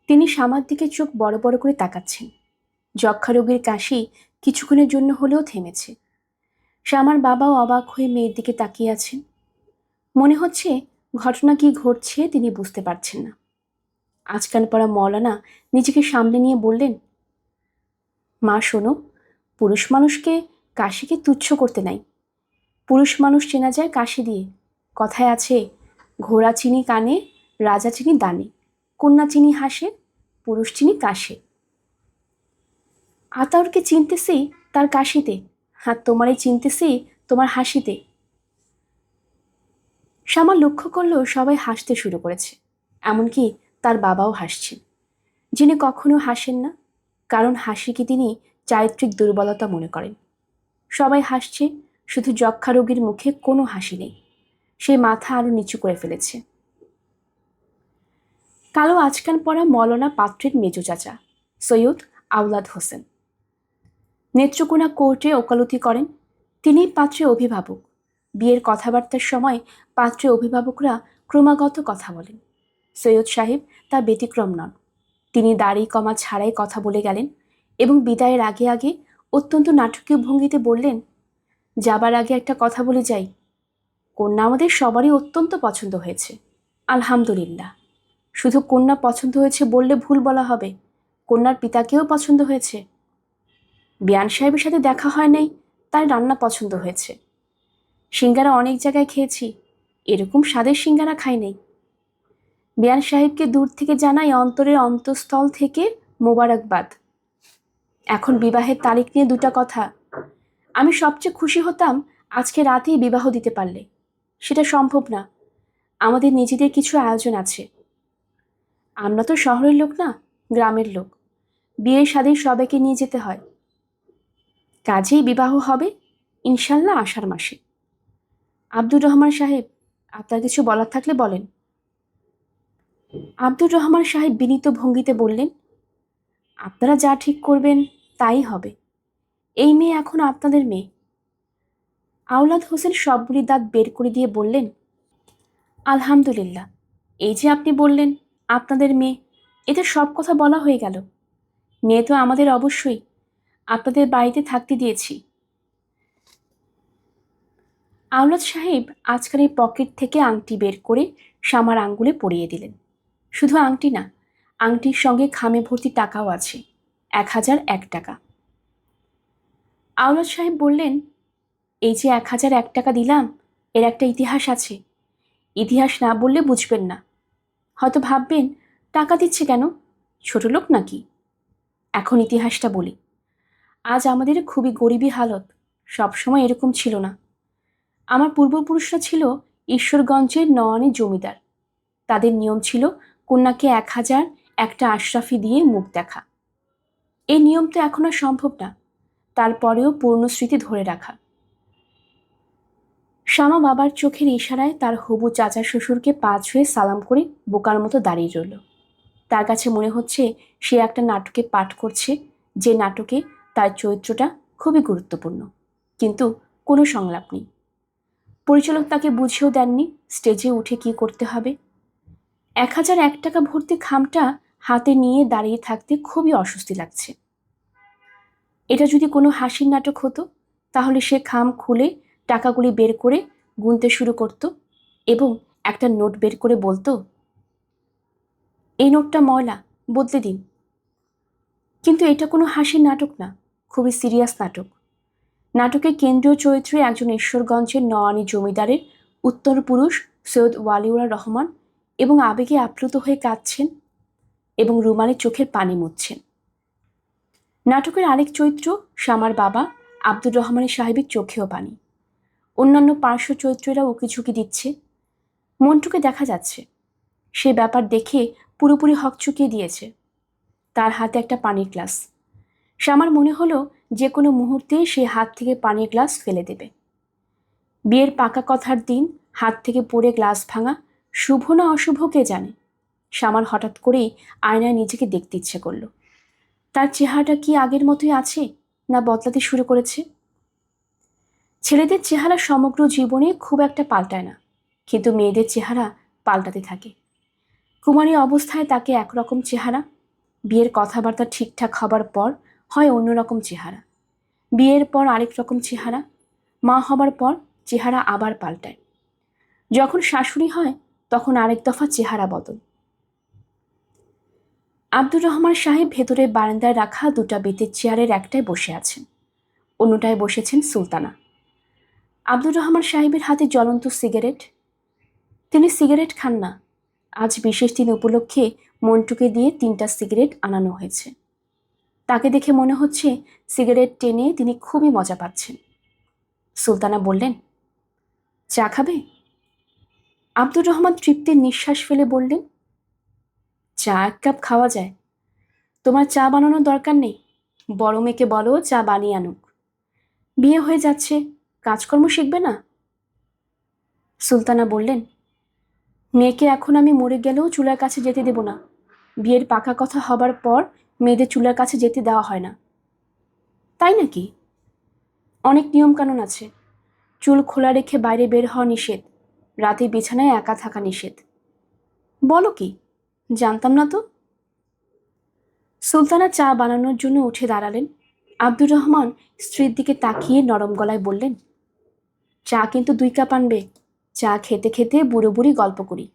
তিনি শ্যামার দিকে চোখ বড় বড় করে তাকাচ্ছেন। যক্ষা রোগীর কাশি কিছুক্ষণের জন্য হলেও থেমেছে। শ্যামার বাবাও অবাক হয়ে মেয়ের দিকে তাকিয়ে আছেন। মনে হচ্ছে ঘটনা কি ঘটছে তিনি বুঝতে পারছেন না। আজকান পড়া মৌলানা নিজেকে সামলে নিয়ে বললেন, মা শোনো, পুরুষ মানুষকে কাশিকে তুচ্ছ করতে নাই। পুরুষ মানুষ চেনা যায় কাশি দিয়ে। কথায় আছে, ঘোড়া চিনি কানে, রাজা চিনি দানে, কন্যা চিনি হাসে, পুরুষ চিনি কাশে। আতাউরকে চিনতেছি তার কাশিতে, আর তোমারে চিনতেছি তোমার হাসিতে। শ্যামা লক্ষ্য করলো সবাই হাসতে শুরু করেছে, এমনকি তার বাবাও হাসছেন, যিনি কখনো হাসেন না, কারণ হাসিকে তিনি চারিত্রিক দুর্বলতা মনে করেন। সবাই হাসছে, শুধু যক্ষা রোগীর মুখে কোনো হাসি নেই। সে মাথা আরো নিচু করে ফেলেছে। কালো আজকান পরা মৌলানা পাত্রের মেজো চাচা সৈয়দ আওলাদ হোসেন নেত্রকোনা কোর্টে ওকালতি করেন। তিনিই পাত্রের অভিভাবক। বিয়ের কথাবার্তার সময় পাত্রের অভিভাবকরা ক্রমাগত কথা বলেন। সৈয়দ সাহেব তা ব্যতিক্রম নন। তিনি দাড়ি কমা ছাড়াই কথা বলে গেলেন এবং বিদায়ের আগে আগে অত্যন্ত নাটকীয় ভঙ্গিতে বললেন, যাবার আগে একটা কথা বলে যাই, কন্যা আমাদের সবারই অত্যন্ত পছন্দ হয়েছে, আলহামদুলিল্লাহ। শুধু কন্যা পছন্দ হয়েছে বললে ভুল বলা হবে, কন্যার পিতাকেও পছন্দ হয়েছে। বিয়ান সাহেবের সাথে দেখা হয় নাই, তার রান্না পছন্দ হয়েছে। সিঙ্গারা অনেক জায়গায় খেয়েছি, এরকম স্বাদের সিঙ্গারা খাই নাই। বিয়ান সাহেবকে দূর থেকে জানাই অন্তরের অন্তঃস্থল থেকে মোবারকবাদ। এখন বিবাহের তারিখ নিয়ে দুটা কথা। আমি সবচেয়ে খুশি হতাম আজকে রাতেই বিবাহ দিতে পারলে। সেটা সম্ভব না, আমাদের নিজেদের কিছু আয়োজন আছে। আমরা তো শহরের লোক না, গ্রামের লোক। বিয়ে শাদী সবাইকে নিয়ে যেতে হয়। কাজেই বিবাহ হবে ইনশাল্লাহ আষাঢ় মাসে। আব্দুর রহমান সাহেব, আপনার কিছু বলার থাকলে বলেন। আব্দুর রহমান সাহেব বিনীত ভঙ্গিতে বললেন, আপনারা যা ঠিক করবেন তাই হবে। এই মেয়ে এখন আপনাদের মেয়ে। আওলাদ হোসেন সবগুলি দাঁত বের করে দিয়ে বললেন, আলহামদুলিল্লাহ, এই যে আপনি বললেন আপনাদের মেয়ে, এতে সব কথা বলা হয়ে গেল। মেয়ে তো আমাদের অবশ্যই, আপনাদের বাড়িতে থাকতে দিয়েছি। আওলাদ সাহেব আজকাল এই পকেট থেকে আংটি বের করে শ্যামার আঙ্গুলে পরিয়ে দিলেন। শুধু আংটি না, আংটির সঙ্গে খামে ভর্তি টাকাও আছে, 1001 টাকা। আওলাদ সাহেব বললেন, এই যে 1001 টাকা দিলাম, এর একটা ইতিহাস আছে। ইতিহাস না বললে বুঝবেন না। হয়তো ভাববেন টাকা দিচ্ছে কেন, ছোট লোক নাকি। এখন ইতিহাসটা বলি। আজ আমাদের খুবই গরিবী হালত, সবসময় এরকম ছিল না। আমার পূর্বপুরুষরা ছিল ঈশ্বরগঞ্জের নওয়ানি জমিদার। তাদের নিয়ম ছিল কন্যাকে 1000 একটা আশরাফি দিয়ে মুখ দেখা। এই নিয়ম তো এখন আর সম্ভব না, তারপরেও পূর্ণস্মৃতি ধরে রাখা। শ্যামা বাবার চোখের ইশারায় তার হবু চাচা শ্বশুরকে পা ছুঁয়ে সালাম করে বোকার মতো দাঁড়িয়ে রইল। তার কাছে মনে হচ্ছে সে একটা নাটকে পাঠ করছে, যে নাটকে তার চরিত্রটা খুবই গুরুত্বপূর্ণ, কিন্তু কোনো সংলাপ নেই। পরিচালক তাকে বুঝিয়েও দেননি স্টেজে উঠে কি করতে হবে। 1001 টাকা ভর্তি খামটা হাতে নিয়ে দাঁড়িয়ে থাকতে খুবই অস্বস্তি লাগছে। এটা যদি কোনো হাসির নাটক হতো তাহলে সে খাম খুলে টাকাগুলি বের করে গুনতে শুরু করত এবং একটা নোট বের করে বলতো, এই নোটটা ময়লা, বদলে দিন। কিন্তু এটা কোনো হাসির নাটক না, খুবই সিরিয়াস নাটক। নাটকের কেন্দ্রীয় চরিত্রে একজন ঈশ্বরগঞ্জের নওয়ানী জমিদারের উত্তর পুরুষ সৈয়দ ওয়ালিউর রহমান এবং আবেগে আপ্লুত হয়ে কাঁদছেন এবং রুমালে চোখের পানি মুছছেন। নাটকের আরেক চরিত্র শামার বাবা আব্দুর রহমানের সাহেবের চোখেও পানি। অন্যান্য পার্শ্ব চরিত্রেরা উকিঝুঁকি দিচ্ছে। মন্টুকে দেখা যাচ্ছে, সে ব্যাপার দেখে পুরোপুরি হকচকিয়ে দিয়েছে। তার হাতে একটা পানির গ্লাস। শামার মনে হলো যে কোনো মুহূর্তে সে হাত থেকে পানির গ্লাস ফেলে দেবে। বিয়ের পাকা কথার দিন হাত থেকে পড়ে গ্লাস ভাঙা শুভ না অশুভ কে জানে। শামার হঠাৎ করেই আয়নায় নিজেকে দেখতে ইচ্ছে করলো। তার চেহারাটা কি আগের মতোই আছে না বদলাতে শুরু করেছে? ছেলেদের চেহারা সমগ্র জীবনে খুব একটা পাল্টায় না, কিন্তু মেয়েদের চেহারা পাল্টাতে থাকে। কুমারী অবস্থায় তাকে একরকম চেহারা, বিয়ের কথাবার্তা ঠিকঠাক হবার পর হয় অন্যরকম চেহারা, বিয়ের পর আরেক রকম চেহারা, মা হবার পর চেহারা আবার পাল্টায়। যখন শাশুড়ি হয় তখন আরেক দফা চেহারা বদল। আব্দুর রহমান সাহেব ভেতরে বারান্দায় রাখা দুটা বেতের চেয়ারের একটায় বসে আছেন, অন্যটায় বসেছেন সুলতানা। আব্দুর রহমান সাহেবের হাতে জ্বলন্ত সিগারেট। তিনি সিগারেট খান না। আজ বিশেষ দিন উপলক্ষে মন্টুকে দিয়ে 3টা সিগারেট আনানো হয়েছে। তাকে দেখে মনে হচ্ছে সিগারেট টেনে তিনি খুবই মজা পাচ্ছেন। সুলতানা বললেন, চা খাবে? আব্দুর রহমান তৃপ্তির নিঃশ্বাস ফেলে বললেন, চা 1 কাপ খাওয়া যায়। তোমার চা বানানোর দরকার নেই, বড় মেয়েকে বলো চা বানিয়ে আনুক। বিয়ে হয়ে যাচ্ছে, কাজকর্ম শিখবে না? সুলতানা বললেন, মেয়েকে এখন আমি মরে গেলেও চুলার কাছে যেতে দেব না। বিয়ের পাকা কথা হবার পর মেয়েদের চুলার কাছে যেতে দেওয়া হয় না। তাই নাকি? অনেক নিয়মকানুন আছে। চুল খোলা রেখে বাইরে বের হওয়া নিষেধ, রাতে বিছানায় একা থাকা নিষেধ। বলো কি, জানতাম না তো। সুলতানা চা বানানোর জন্য উঠে দাঁড়ালেন। আব্দুর রহমান স্ত্রীর দিকে তাকিয়ে নরম গলায় বললেন, চা কিন্তু 2 কাপ আনবে। চা খেতে খেতে বুড়ো বুড়ি গল্প করি।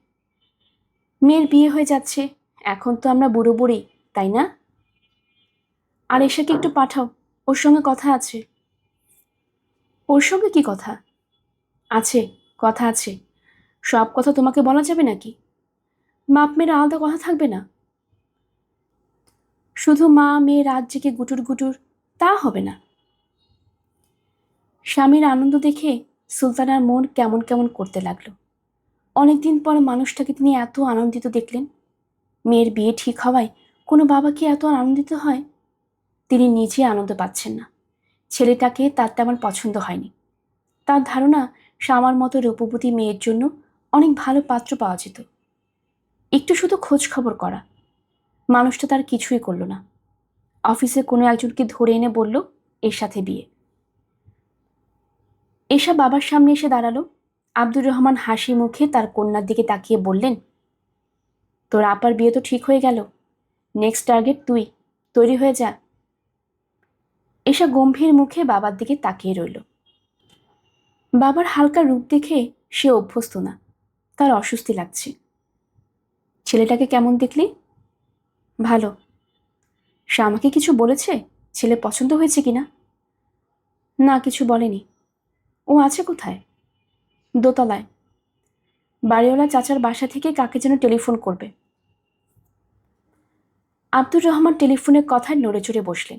মেয়ের বিয়ে হয়ে যাচ্ছে, এখন তো আমরা বুড়ো বুড়ি, তাই না? আর এশাকে একটু পাঠাও, ওর সঙ্গে কথা আছে। ওর সঙ্গে কি কথা আছে? কথা আছে। সব কথা তোমাকে বলা যাবে নাকি? বাপ মেয়ের আলাদা কথা থাকবে না? শুধু মা মেয়ে রাত জেগে গুটুর গুটুর, তা হবে না। স্বামীর আনন্দ দেখে সুলতানার মন কেমন কেমন করতে লাগলো। অনেকদিন পর মানুষটাকে তিনি এত আনন্দিত দেখলেন। মেয়ের বিয়ে ঠিক হওয়ায় কোনো বাবা কি এত আনন্দিত হয়? তিনি নিজে আনন্দ পাচ্ছেন না। ছেলেটাকে তার তেমন পছন্দ হয়নি। তার ধারণা শামার মতো রূপবতী মেয়ের জন্য অনেক ভালো পাত্র পাওয়া যেত। একটু শুধু খোঁজ খবর করা। মানুষটা তার কিছুই করল না। অফিসে কোনো একজনকে ধরে এনে বলল এর সাথে বিয়ে। এসা বাবার সামনে এসে দাঁড়ালো। আব্দুর রহমান হাসি মুখে তার কন্যার দিকে তাকিয়ে বললেন, তোর আপার বিয়ে তো ঠিক হয়ে গেল। নেক্সট টার্গেট তুই, তৈরি হয়ে যা। এসা গম্ভীর মুখে বাবার দিকে তাকিয়ে রইল। বাবার হালকা রূপ দেখে সে অভ্যস্ত না, তার অস্বস্তি লাগছে। ছেলেটাকে কেমন দেখলি? ভালো। শ্যামাকে কিছু বলেছে ছেলে পছন্দ হয়েছে কিনা? না, কিছু বলেনি। ও আছে কোথায়? দোতলায়। বাড়িওয়ালা চাচার বাসা থেকে কাকে যেন টেলিফোন করবে। আব্দুর রহমান টেলিফোনের কথায় নড়ে চড়ে বসলেন।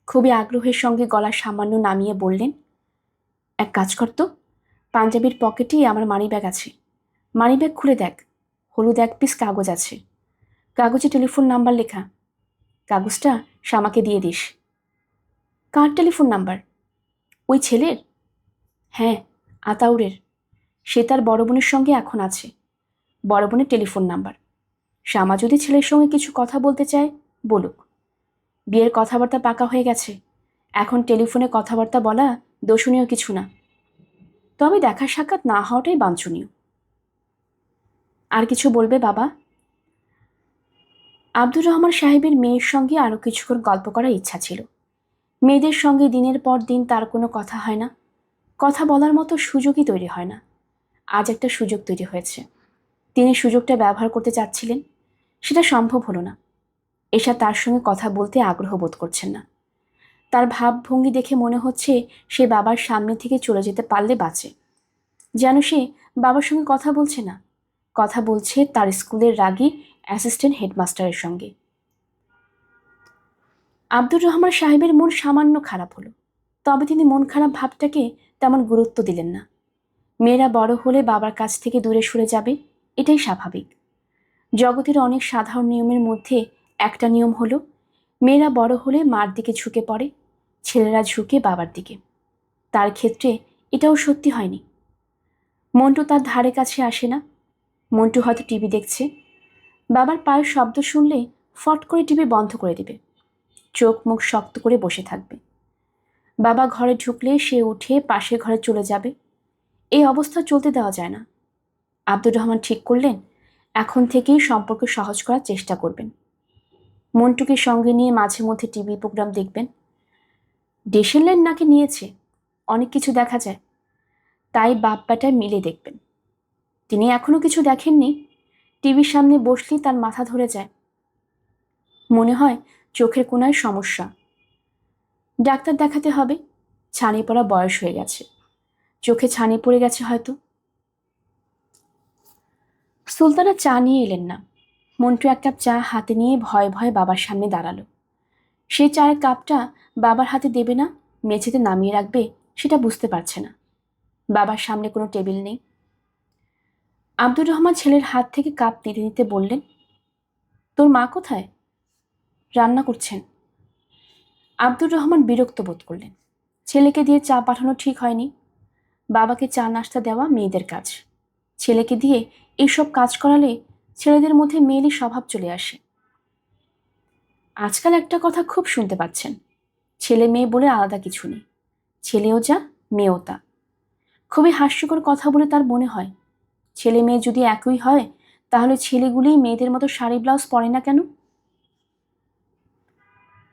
খুবই আগ্রহের সঙ্গে গলা সামান্য নামিয়ে বললেন, এক কাজ করতো, পাঞ্জাবির পকেটেই আমার মানিব্যাগ আছে। মানিব্যাগ খুলে দেখ, হলুদ 1 পিস কাগজ আছে। কাগজে টেলিফোন নাম্বার লেখা। কাগজটা শ্যামাকে দিয়ে দিস। Car telephone number? ওই ছেলের। হ্যাঁ, আতাউরের। সে তার বড় বোনের সঙ্গে এখন আছে। বড় বোনের টেলিফোন নাম্বার। শ্যামা যদি ছেলের সঙ্গে কিছু কথা বলতে চায় বলুক। বিয়ের কথাবার্তা পাকা হয়ে গেছে, এখন টেলিফোনে কথাবার্তা বলা দোষণীয় কিছু না, তবে দেখা সাক্ষাৎ না হওয়াটাই বাঞ্ছনীয়। আর কিছু বলবে বাবা? আব্দুর রহমান সাহেবের মেয়ের সঙ্গে আরও কিছুক্ষণ গল্প করার ইচ্ছা ছিল। মেয়েদের সঙ্গে দিনের পর দিন তার কোনো কথা হয় না, কথা বলার মতো সুযোগই তৈরি হয় না। আজ একটা সুযোগ তৈরি হয়েছে। তিনি সুযোগটা ব্যবহার করতে চাচ্ছিলেন, সেটা সম্ভব হলো না। এশা তার সঙ্গে কথা বলতে আগ্রহ বোধ করছেন না। তার ভাবভঙ্গি দেখে মনে হচ্ছে সে বাবার সামনে থেকে চলে যেতে পারলে বাঁচে, যেন সে বাবার সঙ্গে কথা বলছে না, কথা বলছে তার স্কুলের রাগী অ্যাসিস্ট্যান্ট হেডমাস্টারের সঙ্গে। আব্দুর রহমান সাহেবের মন সামান্য খারাপ হলো, তবে তিনি মন খারাপ ভাবটাকে তেমন গুরুত্ব দিলেন না। মেয়েরা বড় হলে বাবার কাছ থেকে দূরে সরে যাবে, এটাই স্বাভাবিক। জগতের অনেক সাধারণ নিয়মের মধ্যে একটা নিয়ম হলো, মেয়েরা বড় হলে মার দিকে ঝুঁকে পড়ে, ছেলেরা ঝুঁকে বাবার দিকে। তার ক্ষেত্রে এটাও সত্যি হয়নি। মন্টু তার ধারে কাছে আসে না। মন্টু হয়তো টিভি দেখছে, বাবার পায়ের শব্দ শুনলে ফট করে টিভি বন্ধ করে দেবে, চোখ মুখ শক্ত করে বসে থাকবে। বাবা ঘরে ঢুকলে সে উঠে পাশের ঘরে চলে যাবে। এই অবস্থা চলতে দেওয়া যায় না। আব্দুর রহমান ঠিক করলেন এখন থেকেই সম্পর্ক সহজ করার চেষ্টা করবেন। মন্টুকে সঙ্গে নিয়ে মাঝে মধ্যে টিভি প্রোগ্রাম দেখবেন। দেশের লাইন নাকি নিয়েছে, অনেক কিছু দেখা যায়, তাই বাপ বেটায় মিলে দেখবেন। তিনি এখনো কিছু দেখেননি, টিভির সামনে বসলেই তার মাথা ধরে যায়। মনে হয় চোখের কোনায় সমস্যা, ডাক্তার দেখাতে হবে। ছানি পড়া বয়স হয়ে গেছে, চোখে ছানি পড়ে গেছে হয়তো। সুলতানা চা নিয়ে এলেন না। মন্টু এক কাপ চা হাতে নিয়ে ভয়ে ভয়ে বাবার সামনে দাঁড়ালো। সেই চায়ের কাপটা বাবার হাতে দেবে না মেঝেতে নামিয়ে রাখবে, সেটা বুঝতে পারছে না। বাবার সামনে কোনো টেবিল নেই। আব্দুর রহমান ছেলের হাত থেকে কাপ নিতে নিতে বললেন, তোর মা কোথায়? রান্না করছেন। আব্দুর রহমান বিরক্ত বোধ করলেন। ছেলেকে দিয়ে চা পাঠানো ঠিক হয়নি। বাবাকে চা নাস্তা দেওয়া মেয়েদের কাজ। ছেলেকে দিয়ে এইসব কাজ করালে ছেলেদের মধ্যে মেয়েলি স্বভাব চলে আসে। আজকাল একটা কথা খুব শুনতে পাচ্ছেন, ছেলে মেয়ে বলে আলাদা কিছু নেই, ছেলেও যা মেয়েও তা। খুবই হাস্যকর কথা বলে তার মনে হয়, ছেলে মেয়ে যদি একই হয় তাহলে ছেলেগুলি মেয়েদের মতো শাড়ি ব্লাউজ পরে না কেন?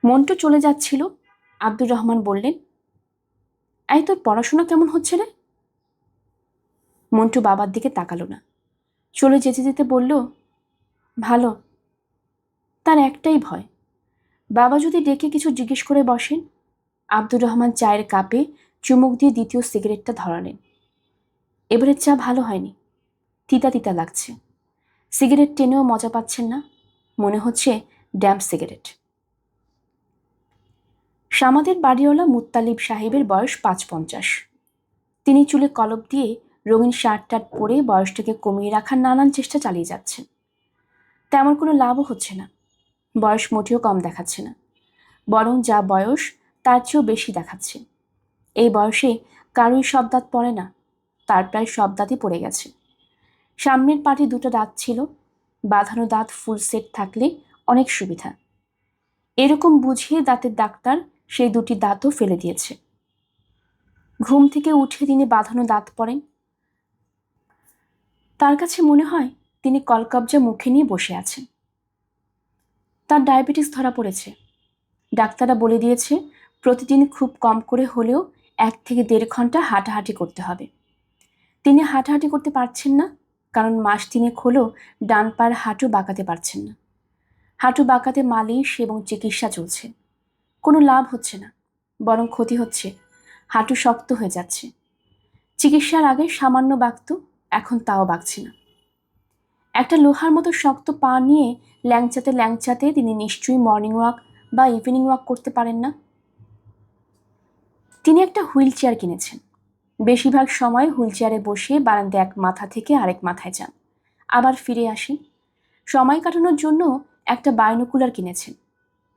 মন্টু চলে যাচ্ছিল। আব্দুর রহমান বললেন, এই তোর পড়াশোনা কেমন হচ্ছে রে? মন্টু বাবার দিকে তাকালো না, চলে যেতে যেতে বলল, ভালো। তার একটাই ভয়, বাবা যদি ডেকে কিছু জিজ্ঞেস করে বসেন। আব্দুর রহমান চায়ের কাপে চুমুক দিয়ে দ্বিতীয় সিগারেটটা ধরালেন। এবারের চা ভালো হয়নি, তিতা তিতা লাগছে। সিগারেট টেনেও মজা পাচ্ছেন না, মনে হচ্ছে ড্যাম্প সিগারেট। সামাদের বাড়িওয়ালা মুত্তালিব সাহেবের বয়স ৫৫। তিনি চুলে কলপ দিয়ে রঙিন শার্ট টাট পরে বয়সটাকে কমিয়ে রাখার নানান চেষ্টা চালিয়ে যাচ্ছেন। তেমন কোনো লাভও হচ্ছে না। বয়স মোটেও কম দেখাচ্ছে না, বরং যা বয়স তার চেয়েও বেশি দেখাচ্ছে। এই বয়সে কারোই সব দাঁত পড়ে না, তার প্রায় সব দাঁতই পড়ে গেছে। সামনের পাটি দুটো দাঁত ছিল, বাঁধানো দাঁত ফুল সেট থাকলে অনেক সুবিধা। এরকম বুঝিয়ে দাঁতের ডাক্তার সেই দুটি দাঁতও ফেলে দিয়েছে। ঘুম থেকে উঠে তিনি বাঁধানো দাঁত পড়েন। তার কাছে মনে হয় তিনি কলকব্জা মুখে নিয়ে বসে আছেন। তার ডায়াবেটিস ধরা পড়েছে। ডাক্তাররা বলে দিয়েছে প্রতিদিন খুব কম করে হলেও ১ থেকে ১.৫ ঘন্টা হাঁটাহাঁটি করতে হবে। তিনি হাঁটাহাঁটি করতে পারছেন না, কারণ মাস ৩ হলেও ডান পায়ের হাঁটু বাঁকাতে পারছেন না। হাঁটু বাঁকাতে মালিশ এবং চিকিৎসা চলছে, কোনো লাভ হচ্ছে না, বরং ক্ষতি হচ্ছে। হাঁটু শক্ত হয়ে যাচ্ছে। চিকিৎসার আগে সামান্য বাঁকত, এখন তাও বাঁকছে না। একটা লোহার মতো শক্ত পা নিয়ে ল্যাংচাতে ল্যাংচাতে তিনি নিশ্চয়ই মর্নিং ওয়াক বা ইভিনিং ওয়াক করতে পারেন না। তিনি একটা হুইল চেয়ার কিনেছেন। বেশিরভাগ সময় হুইল চেয়ারে বসে বারান্দায় এক মাথা থেকে আরেক মাথায় যান, আবার ফিরে আসেন। সময় কাটানোর জন্য একটা বাইনোকুলার কিনেছেন।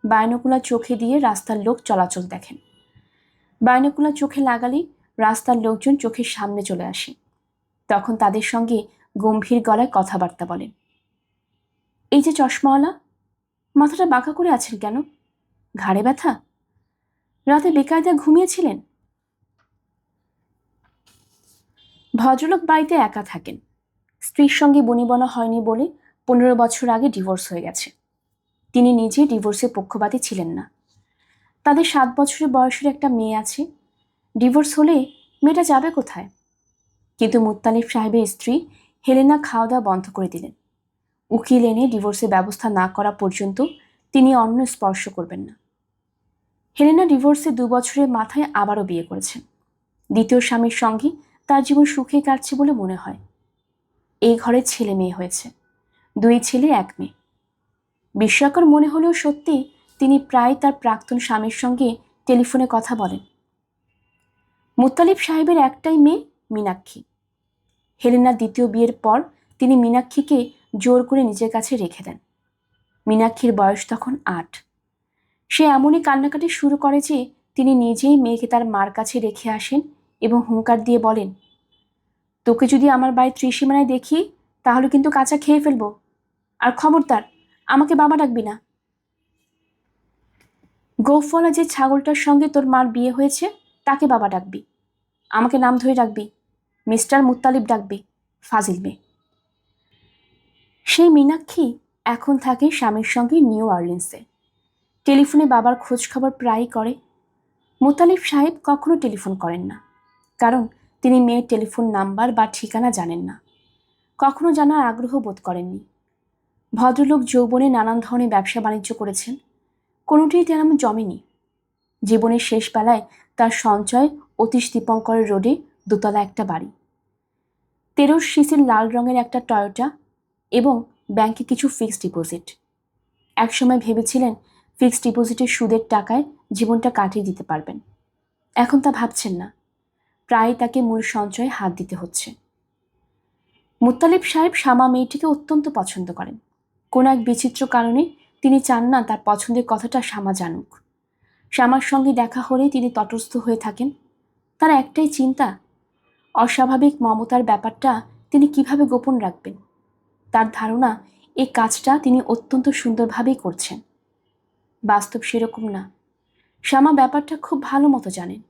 বাইনোকুলার চোখে দিয়ে রাস্তার লোক চলাচল দেখেন। বাইনোকুলার চোখে লাগালেই রাস্তার লোকজন চোখের সামনে চলে আসে, তখন তাদের সঙ্গে গম্ভীর গলায় কথাবার্তা বলেন। এই যে চশমাওয়ালা, মাথাটা বাঁকা করে আছেন কেন? ঘাড়ে ব্যথা? রাতে বেকায়দা ঘুমিয়েছিলেন? ভদ্রলোক বাড়িতে একা থাকেন। স্ত্রীর সঙ্গে বনিবনা হয়নি বলে ১৫ বছর আগে ডিভোর্স হয়ে গেছে। তিনি নিজে ডিভোর্সের পক্ষপাতী ছিলেন না। তাদের ৭ বছরের বয়সের একটা মেয়ে আছে। ডিভোর্স হলে মেয়েটা যাবে কোথায়? কিন্তু মুত্তালিব সাহেবের স্ত্রী হেলেনা খাওয়া দাওয়া বন্ধ করে দিলেন। উকিল এনে ডিভোর্সের ব্যবস্থা না করা পর্যন্ত তিনি অন্য স্পর্শ করবেন না। হেলেনা ডিভোর্সে 2 বছরের মাথায় আবারও বিয়ে করেছেন। দ্বিতীয় স্বামীর সঙ্গে তার জীবন সুখে কাটছে বলে মনে হয়। এই ঘরে ছেলে মেয়ে হয়েছে, 2 ছেলে 1 মেয়ে। বিস্ময়কর মনে হলেও সত্যি, তিনি প্রায় তার প্রাক্তন স্বামীর সঙ্গে টেলিফোনে কথা বলেন। মুত্তালিব সাহেবের একটাই মেয়ে, মীনাক্ষী। হেলেনার দ্বিতীয় বিয়ের পর তিনি মীনাক্ষীকে জোর করে নিজের কাছে রেখে দেন। মীনাক্ষীর বয়স তখন 8। সে এমনই কান্নাকাটি শুরু করে যে তিনি নিজেই মেয়েকে তার মার কাছে রেখে আসেন এবং হুঙ্কার দিয়ে বলেন, তোকে যদি আমার বাড়ির ত্রিসীমানায় দেখি তাহলে কিন্তু কাঁচা খেয়ে ফেলবো, আর খবরদার আমাকে বাবা ডাকবি না। গোফলা যে ছাগলটার সঙ্গে তোর মার বিয়ে হয়েছে তাকে বাবা ডাকবি, আমাকে নাম ধরে ডাকবি, মিস্টার মুত্তালিব ডাকবি, ফাজিল মেয়ে। সেই মীনাক্ষী এখন থাকে স্বামীর সঙ্গে নিউ অরলিন্সে। টেলিফোনে বাবার খোঁজ খবর প্রায়ই করে। মুত্তালিব সাহেব কখনো টেলিফোন করেন না, কারণ তিনি মেয়ের টেলিফোন নাম্বার বা ঠিকানা জানেন না, কখনো জানার আগ্রহ বোধ করেননি। ভদ্রলোক যৌবনে নানান ধরনের ব্যবসা বাণিজ্য করেছেন, কোনোটিই তেমন জমেনি। জীবনের শেষ বেলায় তার সঞ্চয় অতীশ দীপঙ্কর রোডে দোতলা একটা বাড়ি, 13 সিসির লাল রঙের একটা টয়োটা এবং ব্যাংকে কিছু ফিক্সড ডিপোজিট। একসময় ভেবেছিলেন ফিক্সড ডিপোজিটের সুদের টাকায় জীবনটা কাটিয়ে দিতে পারবেন। এখন তা ভাবছেন না, প্রায় তাকে মূল সঞ্চয়ে হাত দিতে হচ্ছে। মুত্তালিব সাহেব শামা মেয়েটিকে অত্যন্ত পছন্দ করেন। কোনো এক বিচিত্র কারণে তিনি চান না তার পছন্দের কথাটা শামা জানুক। শামার সঙ্গে দেখা হলে তিনি তটস্থ হয়ে থাকেন। তার একটাই চিন্তা, অস্বাভাবিক মমতার ব্যাপারটা তিনি কিভাবে গোপন রাখবেন। তার ধারণা এই কাজটা তিনি অত্যন্ত সুন্দরভাবেই করছেন। বাস্তব সেরকম না। শামা ব্যাপারটা খুব ভালো মতো জানেন।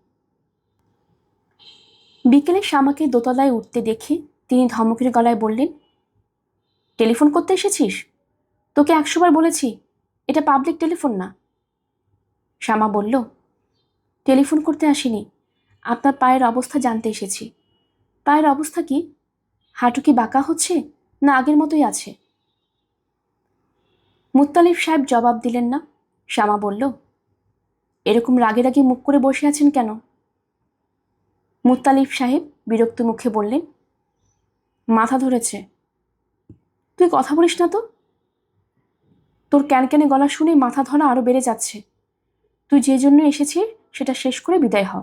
বিকেলে শামাকে দোতলায় উঠতে দেখে তিনি ধমকের গলায় বললেন, টেলিফোন করতে এসেছিস? তোকে 100 বার বলেছি এটা পাবলিক টেলিফোন না। শামা বলল, টেলিফোন করতে আসিনি, আপনার পায়ের অবস্থা জানতে এসেছি। পায়ের অবস্থা কি? হাঁটু কি বাঁকা হচ্ছে না আগের মতোই আছে? মুত্তালিব সাহেব জবাব দিলেন না। শামা বলল, এরকম রাগে রাগে মুখ করে বসে আছেন কেন? মুত্তালিব সাহেব বিরক্ত মুখে বললেন, মাথা ধরেছে। তুই কথা বলিস না তো। তোর ক্যানক্যানে গলা শুনে মাথা ধরা আরো বেড়ে যাচ্ছে। তুই যে জন্য এসেছিস সেটা শেষ করে বিদায় হ।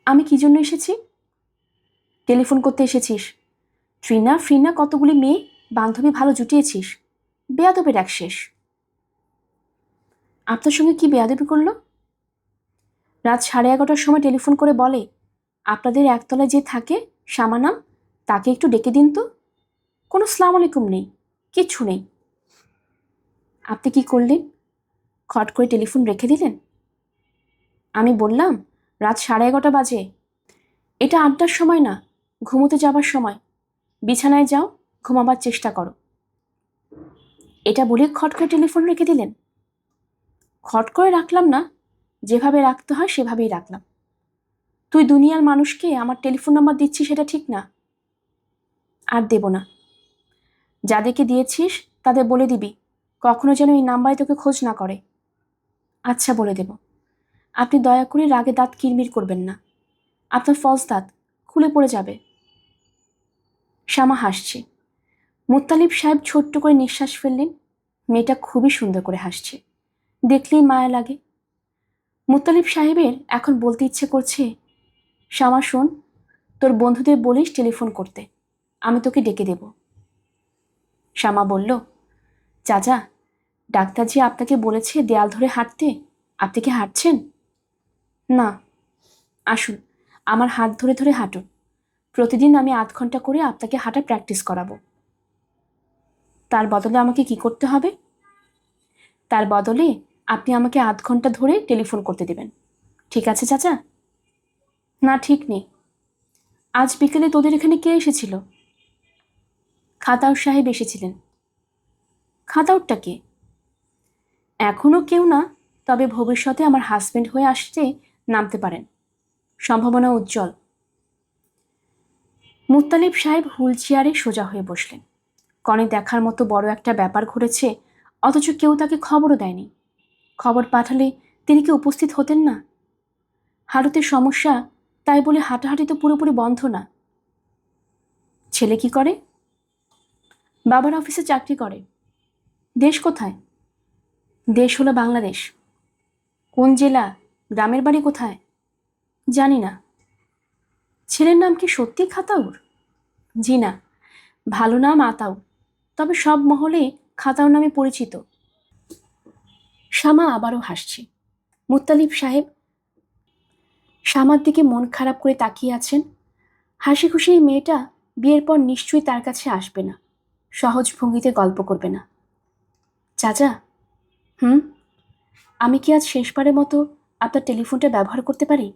আমি কি জন্য এসেছি? টেলিফোন করতে এসেছিস। ট্রিনা ফ্রিনা কতগুলি মেয়ে বান্ধবী ভালো জুটিয়েছিস, বেয়াদবের এক শেষ। আপনার সঙ্গে কি বেয়াদবি করলো? রাত 11:30টার সময় টেলিফোন করে বলে, আপনাদের একতলায় যে থাকে শামা নাম, তাকে একটু ডেকে দিন তো। কোনো সালাম আলাইকুম নেই, কিচ্ছু নেই। আপনি কি করলেন? খট করে টেলিফোন রেখে দিলেন। আমি বললাম, রাত 11:30 বাজে, এটা আড্ডার সময় না, ঘুমোতে যাবার সময়। বিছানায় যাও, ঘুমাবার চেষ্টা করো। এটা বলে খট করে টেলিফোন রেখে দিলেন। খট করে রাখলাম না, যেভাবে রাখতে হয় সেভাবেই রাখলাম। তুই দুনিয়ার মানুষকে আমার টেলিফোন নাম্বার দিচ্ছিস সেটা ঠিক না। আর দেব না। যাদেরকে দিয়েছিস তাদের বলে দিবি কখনো যেন এই নাম্বারে তোকে খোঁজ না করে। আচ্ছা, বলে দেব। আপনি দয়া করে রাগে দাঁত কিরমির করবেন না, আপনার ফলস দাঁত খুলে পড়ে যাবে। শামা হাসছে। মুত্তালিব সাহেব ছোট্ট করে নিঃশ্বাস ফেললেন। মেয়েটা খুবই সুন্দর করে হাসছে, দেখলেই মায়া লাগে। মুত্তালিব সাহেবের এখন বলতে ইচ্ছে করছে, শামা শোন, তোর বন্ধুদের বলিস টেলিফোন করতে, আমি তোকে ডেকে দেব। শামা বলল, চাচা, ডাক্তার যে আপনাকে বলেছে দেয়াল ধরে হাঁটতে, আপনি কি হাঁটছেন? না। আসুন, আমার হাত ধরে ধরে হাঁটুন। প্রতিদিন আমি 8 ঘন্টা করে আপনাকে হাঁটা প্র্যাকটিস করাবো। তার বদলে আমাকে কি করতে হবে? তার বদলে আপনি আমাকে 8 ঘন্টা ধরে টেলিফোন করতে দেবেন। ঠিক আছে চাচা? না, ঠিক নেই। আজ বিকেলে তোদের এখানে কে এসেছিল? খাতাউর সাহেব এসেছিলেন। খাতাউরটা কে? এখনও কেউ না, তবে ভবিষ্যতে আমার হাজবেন্ড হয়ে আসতে নামতে পারেন, সম্ভাবনা উজ্জ্বল। মুত্তালিব সাহেব হুইল চেয়ারে সোজা হয়ে বসলেন। কনে দেখার মতো বড় একটা ব্যাপার ঘটেছে, অথচ কেউ তাকে খবরও দেয়নি। খবর পাঠালে তিনি কি উপস্থিত হতেন না? হাঁটুতে সমস্যা, তাই বলে হাঁটাহাঁটি তো পুরোপুরি বন্ধ না। ছেলে কি করে? বাবার অফিসে চাকরি করে। দেশ কোথায়? দেশ হলো বাংলাদেশ। কোন জেলা? গ্রামের বাড়ি কোথায়? জানি না। ছেলের নাম কি সত্যি খাতাউর? জি না, ভালো নাম আতাউর, তবে সব মহলে খাতাউর নামে পরিচিত। শ্যামা আবারও হাসছে। মুত্তালিব সাহেব শ্যামার দিকে মন খারাপ করে তাকিয়ে আছেন। হাসি খুশি এই মেয়েটা বিয়ের পর নিশ্চয়ই তার কাছে আসবে না, সহজ ভঙ্গিতে গল্প করবে না। চাচা, হুম, আমি কি আজ শেষবারের মতো আপনার টেলিফোনটা ব্যবহার করতে পারি?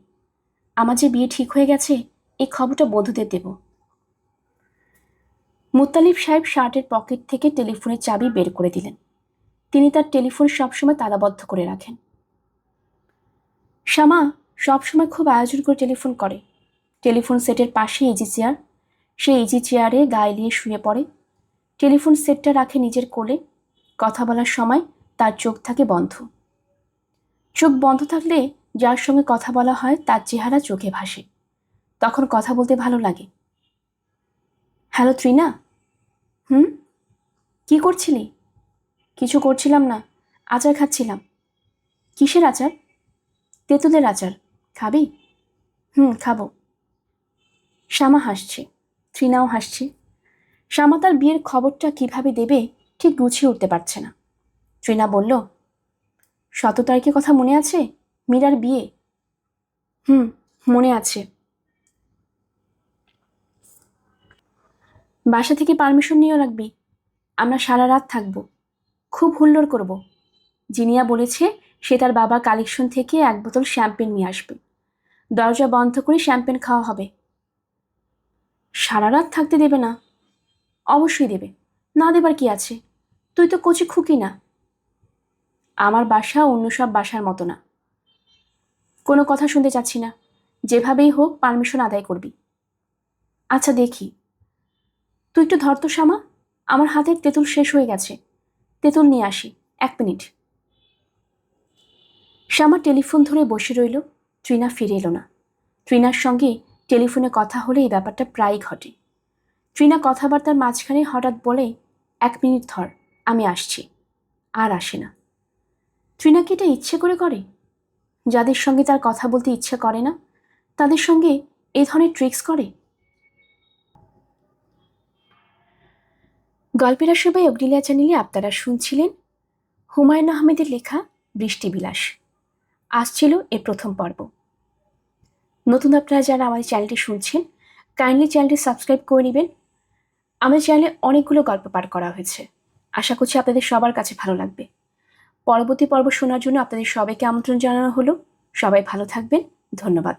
আমার যে বিয়ে ঠিক হয়ে গেছে, এই খবরটা বন্ধুদের দেব। মুত্তালিব সাহেব শার্টের পকেট থেকে টেলিফোনের চাবি বের করে দিলেন। তিনি তার টেলিফোন সবসময় তালাবদ্ধ করে রাখেন। শ্যামা সবসময় খুব আয়োজন করে টেলিফোন করে। টেলিফোন সেটের পাশে ইজি চেয়ার, সে ইজি চেয়ারে গায়ে দিয়ে শুয়ে পড়ে। টেলিফোন সেটটা রাখে নিজের কোলে। কথা বলার সময় তার চোখ থাকে বন্ধ। চোখ বন্ধ থাকলে যার সঙ্গে কথা বলা হয় তার চেহারা চোখে ভাসে, তখন কথা বলতে ভালো লাগে। হ্যালো ত্রিনা। হুম, কি করছিলি? কিছু করছিলাম না, আচার খাচ্ছিলাম। কিসের আচার? তেঁতুলের আচার। খাবি? হুম, খাবো। শ্যামা হাসছে, ত্রিনাও হাসছে। শ্যামা তার বিয়ের খবরটা কিভাবে দেবে ঠিক গুছিয়ে উঠতে পারছে না। ত্রিনা বলল, 17 তারিখের কথা মনে আছে? মীরার বিয়ে। হুম, মনে আছে। বাসা থেকে পারমিশন নিয়েও রাখবি। আমরা সারা রাত থাকবো, খুব হুল্লোড় করব। জিনিয়া বলেছে সে তার বাবার কালেকশন থেকে 1 বোতল শ্যাম্পেন নিয়ে আসবে। দরজা বন্ধ করে শ্যাম্পেন খাওয়া হবে। সারা রাত থাকতে দেবে না? অবশ্যই দেবে, না দেবার কি আছে? তুই তো কচি খুকি না। আমার বাসা অন্য সব বাসার মতো না। কোনো কথা শুনতে চাচ্ছি না, যেভাবেই হোক পারমিশন আদায় করবি। আচ্ছা দেখি। তুই একটু ধর তো শ্যামা, আমার হাতের তেঁতুল শেষ হয়ে গেছে। তেঁতুল নিয়ে আসি, 1 মিনিট। শ্যামা টেলিফোন ধরে বসে রইল। ত্রিনা ফিরে এলো না। ত্রিনার সঙ্গে টেলিফোনে কথা হলে এই ব্যাপারটা প্রায়ই ঘটে। ত্রিনা কথাবার্তার মাঝখানে হঠাৎ বলে, 1 মিনিট ধর, আমি আসছি, আর আসে না। ত্রিনা কি এটা ইচ্ছে করে করে? যাদের সঙ্গে তার কথা বলতে ইচ্ছে করে না তাদের সঙ্গে এই ধরনের ট্রিক্স করে? গল্পের আসরে অগ্নিলা চ্যানেলে আপনারা শুনছিলেন হুমায়ুন আহমেদের লেখা বৃষ্টিবিলাস। আসছিল এর প্রথম পর্ব। নতুন আপনারা যারা আমাদের চ্যানেলটি শুনছেন, কাইন্ডলি চ্যানেলটি সাবস্ক্রাইব করে নেবেন। আমাদের চ্যানেলে অনেকগুলো গল্প পাঠ করা হয়েছে, আশা করছি আপনাদের সবার কাছে ভালো লাগবে। পরবর্তী পর্ব শোনার জন্য আপনাদের সবাইকে আমন্ত্রণ জানানো হলো। সবাই ভালো থাকবেন, ধন্যবাদ।